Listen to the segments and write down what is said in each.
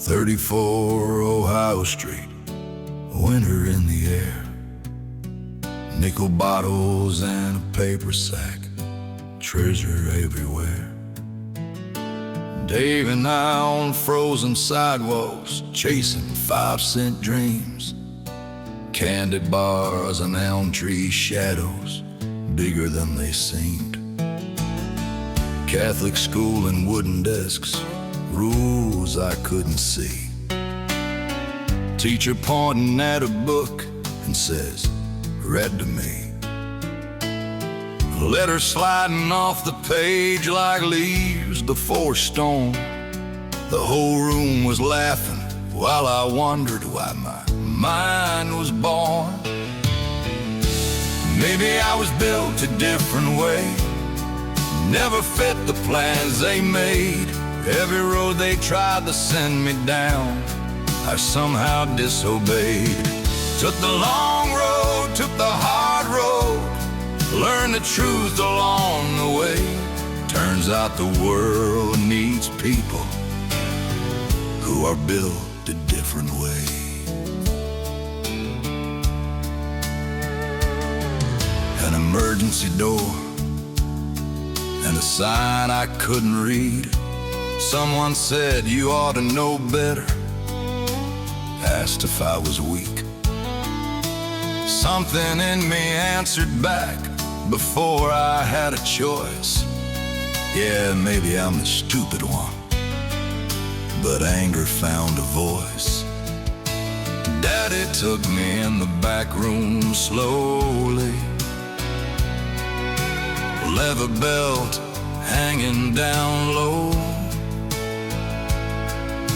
34 Ohio Street, winter in the air. Nickel bottles and a paper sack, treasure everywhere. Dave and I on frozen sidewalks, chasing 5-cent dreams. Candy bars and elm tree shadows, bigger than they seemed. Catholic school and wooden desks, rules I couldn't see. Teacher pointing at a book and says, read to me. Letters sliding off the page like leaves before a storm. The whole room was laughing while I wondered why my mind was born. Maybe I was built a different way, never fit the plans they made. Every road they tried to send me down, I somehow disobeyed. Took the long road, took the hard road, learned the truth along the way. Turns out the world needs people who are built a different way. An emergency door and a sign I couldn't read. Someone said, you ought to know better. Asked if I was weak. Something in me answered back before I had a choice. Yeah, maybe I'm the stupid one, but anger found a voice. Daddy took me in the back room slowly, leather belt hanging down low.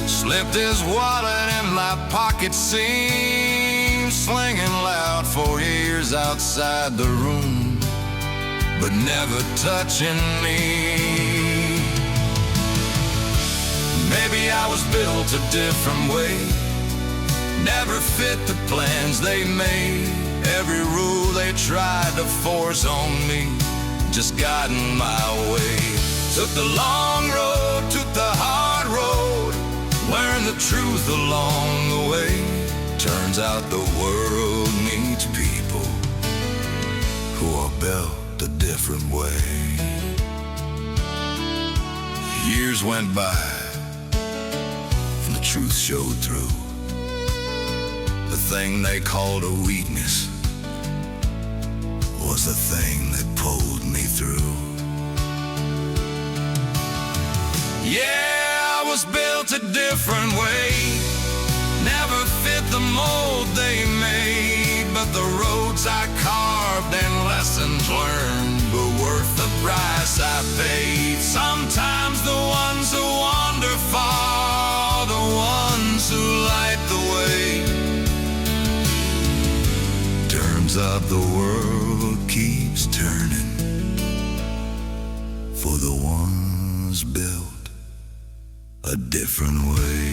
Slipped his wallet in my pocket seam, slinging loud for years outside the room, but never touching me. Maybe I was built a different way, never fit the plans they made. Every rule they tried to force on me just got in my way. Took the long road, took the hard road, learned the truth along the way. Turns out the world needs people who are built a different way. Years went by and the truth showed through. The thing they called a weakness was the thing that pulled me through. Yeah, I was built a different way, never fit the mold they made. But the roads I carved and lessons learned were worth the price I paid. Sometimes the ones who wander far, the ones who light the way. Turns out the world keeps turning for the ones built a different way.